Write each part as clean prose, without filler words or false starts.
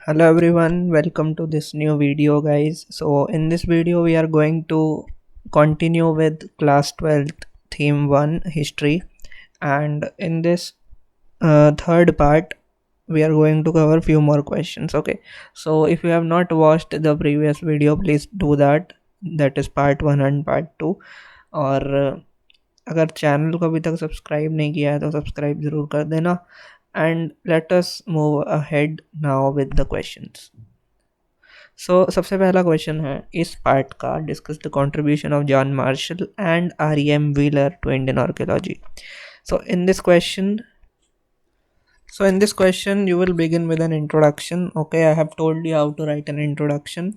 Hello everyone, welcome to this new video guys. So in this video we are going to continue with class 12th theme 1 history, and in this third part we are going to cover few more questions. Okay, so if you have not watched the previous video, please do that. That is part 1 and part 2. और अगर channel को अभी तक subscribe नहीं किया है तो subscribe ज़रूर कर देना. And let us move ahead now with the questions. So सबसे पहला क्वेश्चन है इस पार्ट का, discuss the contribution of John Marshall and R.E.M. Wheeler two Indian archaeology. So in this question you will begin with an introduction. Okay, I have told you how to write an introduction,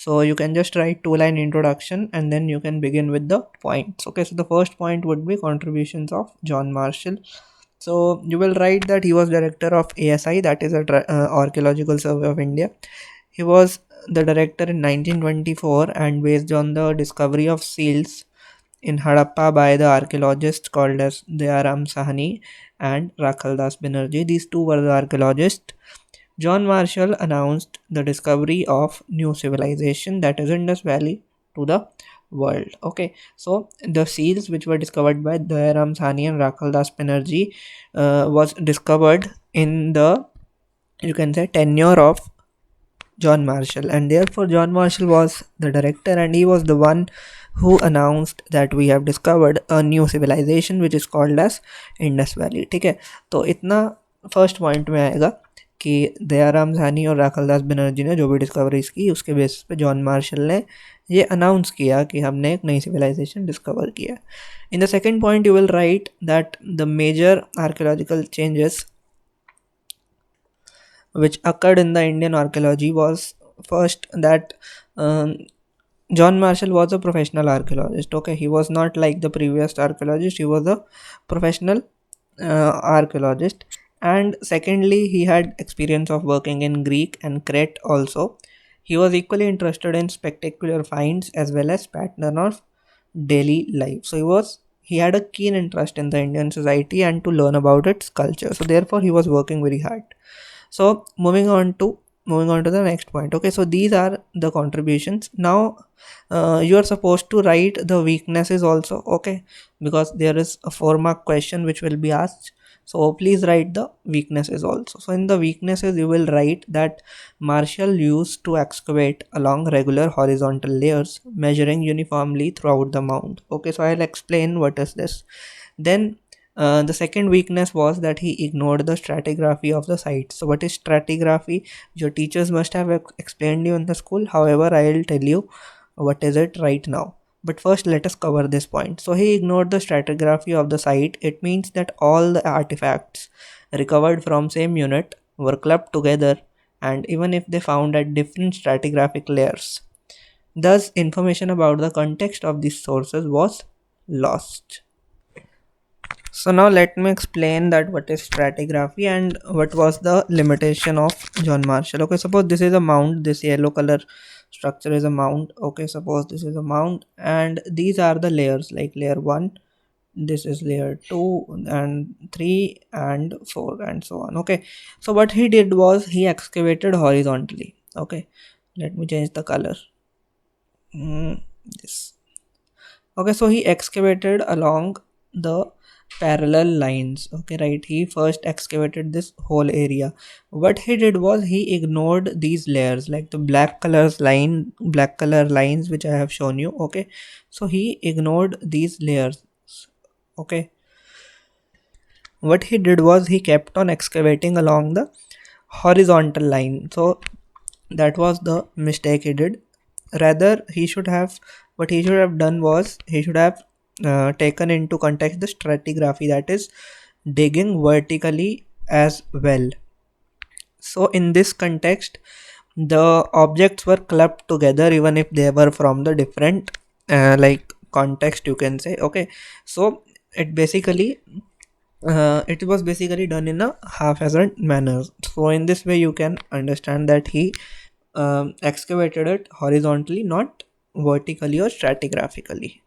so you can just write 2-line introduction and then you can begin with the points. Okay, so the first point would be contributions of John Marshall. So you will write that he was director of ASI, that is Archaeological Survey of India. He was the director in 1924, and based on the discovery of seals in Harappa by the archaeologists called as Dayaram Sahni and Rakhaldas Banerjee. These two were the archaeologists. John Marshall announced the discovery of new civilization, that is Indus Valley, to the world. Okay, so the seals which were discovered by Dayaram Sahni and Rakhaldas Banerjee was discovered in the, you can say, tenure of John Marshall, and therefore John Marshall was the director and he was the one who announced that we have discovered a new civilization which is called as Indus Valley. ठीक है, तो इतना first point में आएगा कि दयाराम साहनी और राखलदास बनर्जी ने जो भी डिस्कवरीज की उसके बेसिस पे जॉन मार्शल ने ये अनाउंस किया कि हमने एक नई सिविलाइजेशन डिस्कवर किया. In the second point you will write that the major archaeological changes which occurred in the Indian archaeology was first that John Marshall was a professional archaeologist. Okay, he was not like the previous archaeologist, he was a professional archaeologist. And secondly, he had experience of working in Greek and Crete also. He was equally interested in spectacular finds as well as pattern of daily life. So he had a keen interest in the Indian society and to learn about its culture. So therefore he was working very hard. So moving on to the next point. Okay, so these are the contributions. Now you are supposed to write the weaknesses also. Okay, because there is a 4-mark question which will be asked, so please write the weaknesses also. So in the weaknesses you will write that Marshall used to excavate along regular horizontal layers measuring uniformly throughout the mound. Okay, so I'll explain what is this. Then the second weakness was that he ignored the stratigraphy of the site. So what is stratigraphy? Your teachers must have explained you in the school. However, I will tell you what is it right now. But first let us cover this point. So he ignored the stratigraphy of the site. It means that all the artifacts recovered from same unit were clubbed together, and even if they found at different stratigraphic layers, thus information about the context of these sources was lost. So now let me explain that what is stratigraphy and what was the limitation of John Marshall. Okay, suppose this is a mound, this yellow color structure is a mound. Okay, suppose this is a mound and these are the layers, like layer 1, this is layer 2 and 3 and 4 and so on. Okay, so what he did was he excavated horizontally. Okay, let me change the color. This. Okay, so he excavated along the parallel lines. Okay, right, he first excavated this whole area. What he did was he ignored these layers, like the black color lines which I have shown you. Okay, so he ignored these layers. Okay, what he did was he kept on excavating along the horizontal line. So that was the mistake he did. Rather, what he should have done was he should have taken into context the stratigraphy, that is digging vertically as well. So in this context the objects were clubbed together even if they were from the different like context, you can say. Okay, so it was basically done in a haphazard manner. So in this way you can understand that he excavated it horizontally, not vertically or stratigraphically.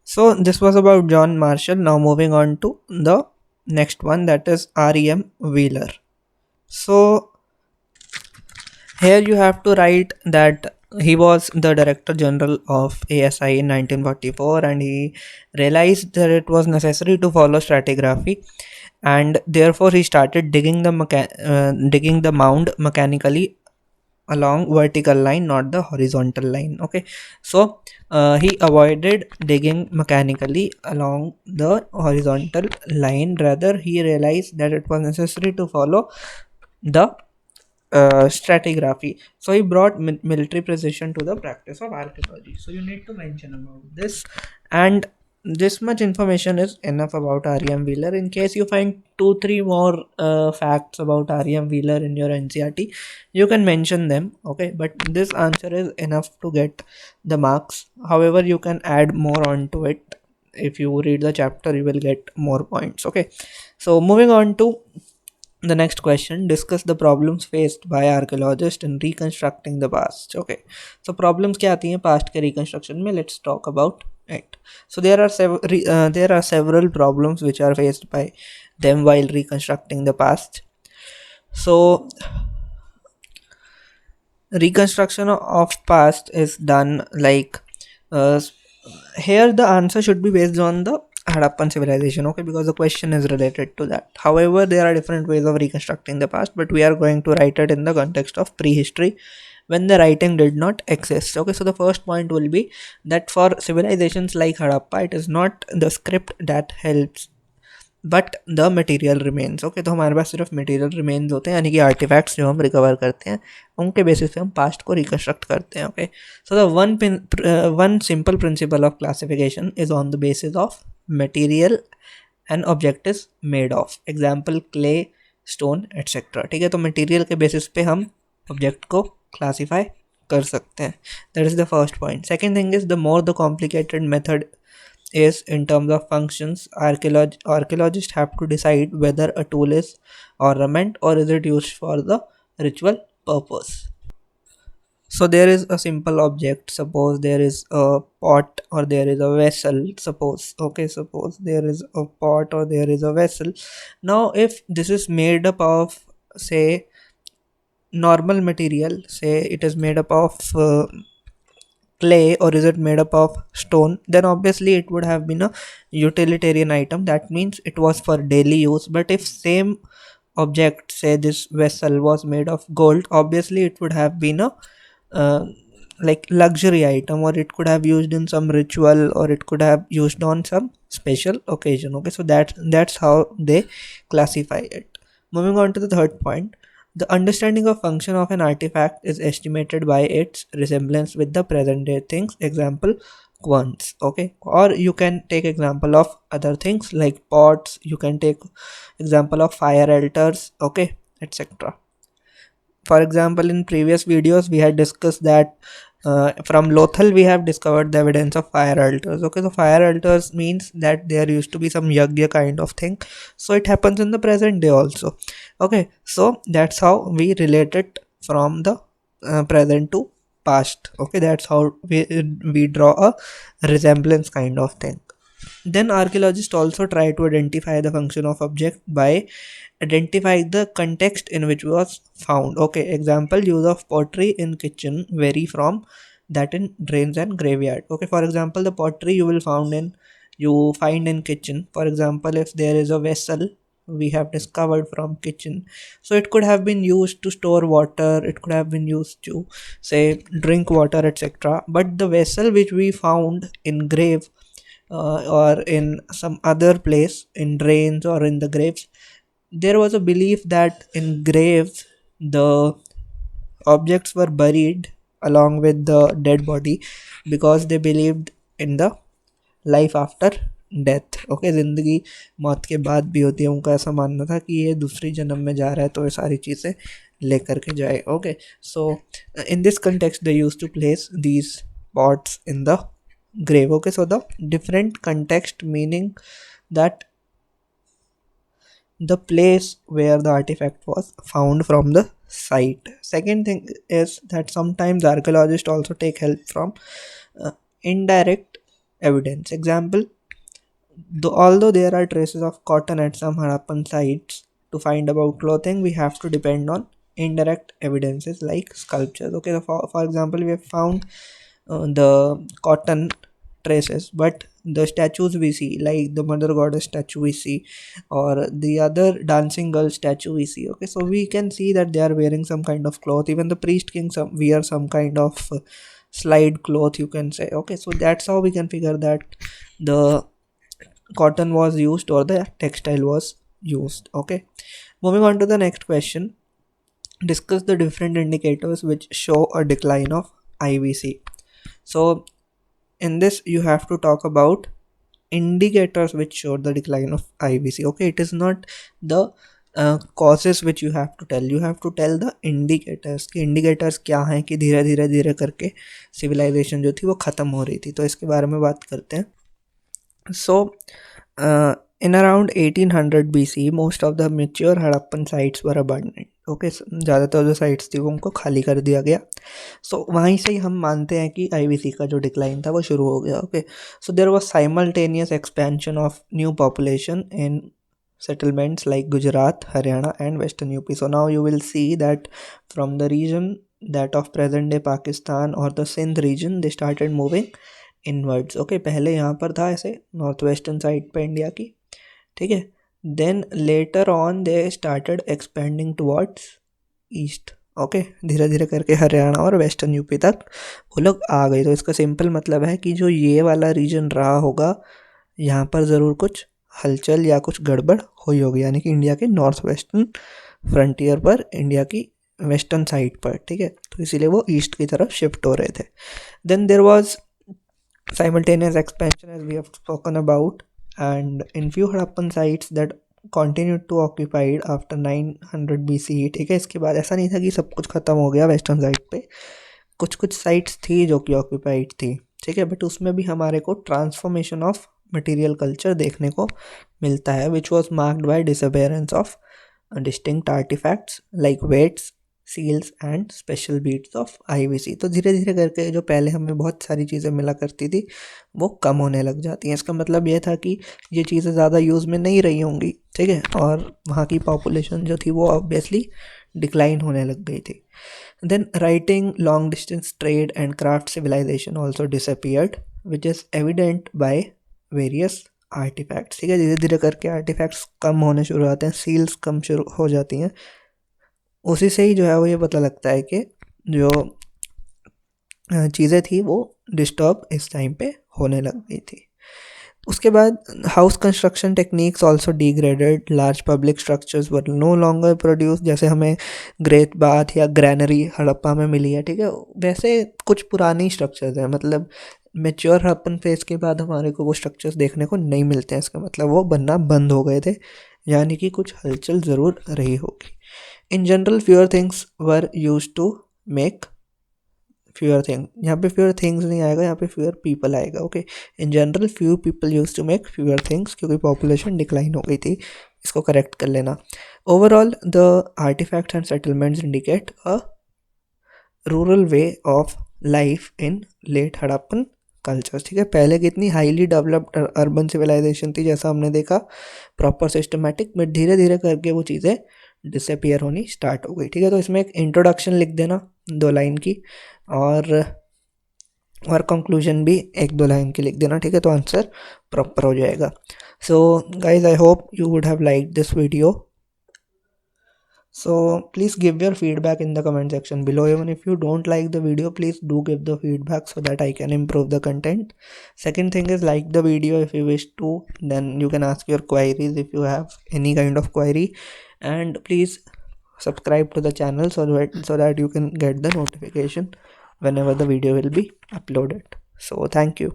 So this was about John Marshall. Now moving on to the next one, that is R.E.M. Wheeler. So Here you have to write that he was the director general of ASI in 1944, and he realized that it was necessary to follow stratigraphy, and therefore he started digging the mound mechanically along vertical line, not the horizontal line. Okay, so he avoided digging mechanically along the horizontal line. Rather, he realized that it was necessary to follow the stratigraphy. So he brought military precision to the practice of archaeology. So you need to mention about this, and this much information is enough about R.E.M. Wheeler. In case you find 2-3 more facts about R.E.M. Wheeler in your NCERT, you can mention them. Okay, but this answer is enough to get the marks. However, you can add more onto it. If you read the chapter, you will get more points. Okay, so moving on to the next question, discuss the problems faced by archaeologists in reconstructing the past. Okay, so problems क्या आती हैं past के reconstruction में? Let's talk about it. So there are several problems which are faced by them while reconstructing the past. So reconstruction of past is done like uh, here the answer should be based on the Harappan civilization, okay, because the question is related to that. However, there are different ways of reconstructing the past, but we are going to write it in the context of prehistory when the writing did not exist. Okay, so the first point will be that for civilizations like Harappa, it is not the script that helps but the material remains. Okay, तो हमारे पास सिर्फ material remains होते हैं, यानी कि artefacts जो हम recover करते हैं उनके बेसिस पे हम पास्ट को रिकन्स्ट्रक्ट करते हैं. Okay, so the one simple principle of classification is on the basis of material and object is made of. Example clay, stone etcetera. ठीक है, तो मटेरियल के बेसिस पे हम ऑब्जेक्ट को क्लासीफाई कर सकते हैं. That is the first point. Second thing is the more the complicated method is in terms of functions, archaeologists have to decide whether a tool is ornament or is it used for the ritual purpose. So there is a simple object, suppose there is a pot or there is a vessel. Suppose there is a pot or there is a vessel. Now if this is made up of, say, normal material, say it is made up of clay or is it made up of stone, then obviously it would have been a utilitarian item. That means it was for daily use. But if same object, say this vessel, was made of gold, obviously it would have been a uh, like luxury item, or it could have used in some ritual, or it could have used on some special occasion. Okay, so that's how they classify it. Moving on to the third point, the understanding of function of an artifact is estimated by its resemblance with the present day things. Example, quants. Okay, or you can take example of other things like pots. You can take example of fire altars. Okay, etc. For example, in previous videos we had discussed that from Lothal we have discovered the evidence of fire altars. Okay, so fire altars means that there used to be some yagya kind of thing, so it happens in the present day also. Okay, so that's how we relate it from the present to past. Okay, that's how we draw a resemblance kind of thing. Then archaeologists also try to identify the function of object by identifying the context in which was found. Okay, example, use of pottery in kitchen vary from that in drains and graveyard. Okay, for example, the pottery you find in kitchen. For example, if there is a vessel we have discovered from kitchen, so it could have been used to store water, it could have been used to, say, drink water, etc. But the vessel which we found in grave or in some other place, in drains or in the graves, there was a belief that in graves the objects were buried along with the dead body because they believed in the life after death. Okay, ज़िंदगी मौत के बाद भी होती है. उनका ऐसा मानना था कि ये दूसरी जन्म में जा रहा है तो ये सारी चीज़ें लेकर के जाए. Okay, so in this context they use to place these pots in the grave. Okay, so the different context meaning that the place where the artifact was found from the site. Second thing is that sometimes archaeologists also take help from indirect evidence. Example, although there are traces of cotton at some Harappan sites, to find about clothing we have to depend on indirect evidences like sculptures. Okay, so for example, we have found the cotton traces, but the statues we see, like the mother goddess statue we see, or the other dancing girl statue we see, okay, so we can see that they are wearing some kind of cloth. Even the priest king wear some kind of slide cloth, you can say. Okay, so that's how we can figure that the cotton was used or the textile was used. Okay, moving on to the next question. Discuss the different indicators which show a decline of IVC. So in this you have to talk about indicators which show the decline of IVC. Okay, it is not the causes which you have to tell. You have to tell the indicators कि indicators क्या हैं कि धीरे धीरे धीरे करके civilization जो थी वो ख़त्म हो रही थी. तो इसके बारे में बात करते हैं. So in around 1800 BC, most of the mature Harappan sites were abandoned. Okay, ज़्यादातर जो साइट्स थी वो उनको खाली कर दिया गया. सो वहीं से ही हम मानते हैं कि आईवीसी का जो डिक्लाइन था वो शुरू हो गया. Okay, so there was simultaneous expansion of new population in settlements like Gujarat, Haryana and Western UP. So now you will see that from the region that of present day Pakistan or the Sindh region, they started moving inwards. Okay, पहले यहाँ पर था ऐसे north western side पे India की, ठीक है. Then later on they started expanding towards east. Okay, धीरे धीरे करके हरियाणा और वेस्टर्न यूपी तक वो लोग आ गए. तो इसका सिंपल मतलब है कि जो ये वाला रीजन रहा होगा यहाँ पर ज़रूर कुछ हलचल या कुछ गड़बड़ हुई होगी, यानी कि इंडिया के नॉर्थ वेस्टर्न फ्रंटियर पर, इंडिया की वेस्टर्न साइड पर, ठीक है. तो इसीलिए वो ईस्ट की तरफ शिफ्ट हो रहे थे. Then there was simultaneous expansion as we have spoken about, and in few Harappan sites that continued to occupied after 900 BCE. ठीक है, इसके बाद ऐसा नहीं था कि सब कुछ ख़त्म हो गया वेस्टर्न साइड पे. कुछ कुछ साइट्स थी जो कि ऑक्यूपाइड थी, ठीक है, बट उसमें भी हमारे को ट्रांसफॉर्मेशन ऑफ मटेरियल कल्चर देखने को मिलता है, which was marked by disappearance of distinct artefacts like weights, seals and special beads of IVC. तो धीरे धीरे करके जो पहले हमें बहुत सारी चीज़ें मिला करती थी वो कम होने लग जाती हैं. इसका मतलब ये था कि ये चीज़ें ज़्यादा यूज़ में नहीं रही होंगी, ठीक है, और वहाँ की पॉपुलेशन जो थी वो ऑब्वियसली डिक्लाइन होने लग गई थी. Then writing, long distance trade and craft civilisation also disappeared, which is evident by various artefacts. ठीक है, धीरे धीरे करके आर्टिफैक्ट्स कम होने शुरू होते हैं, सील्स कम शुरू हो जाती हैं. उसी से ही जो है वो ये पता लगता है कि जो चीज़ें थी वो डिस्टर्ब इस टाइम पे होने लग गई थी. उसके बाद house construction techniques also degraded, large public structures were no longer produce. जैसे हमें ग्रेट बाथ या ग्रैनरी हड़प्पा में मिली है, ठीक है, वैसे कुछ पुरानी स्ट्रक्चर्स हैं. मतलब मेच्योर हड़प्पन फेज के बाद हमारे को वो स्ट्रक्चर्स देखने को नहीं मिलते हैं. इसका मतलब वो बनना बंद हो गए थे, यानी कि कुछ हलचल ज़रूर रही होगी. In general fewer things were use to make fewer thing. यहाँ पे फ्यूअर थिंग्स नहीं आएगा, यहाँ पे फ्यूअर पीपल आएगा. Okay, in general few people use to make fewer things, क्योंकि पॉपुलेशन डिक्लाइन हो गई थी. इसको करेक्ट कर लेना. Overall the artifacts and settlements indicate a rural way of life in late Harappan cultures. ठीक है, पहले कितनी हाईली डेवलप्ड अर्बन सिविलाइजेशन थी जैसा हमने देखा, प्रॉपर सिस्टमेटिक, बट धीरे धीरे करके वो चीज़ें डिसअपियर होनी स्टार्ट हो गई. ठीक है, तो इसमें एक इंट्रोडक्शन लिख देना 2 लाइन की, और कंक्लूजन भी 1-2 लाइन की लिख देना. ठीक है, तो आंसर प्रॉपर हो जाएगा. So guys, I hope you would have like this video. So please give your feedback in the comment section below. Even if you don't like the video, please do give the feedback so that I can improve the content. Second thing is, like the video if you wish to, then you can ask your queries if you have any kind of query, and please subscribe to the channel so that you can get the notification whenever the video will be uploaded. So thank you.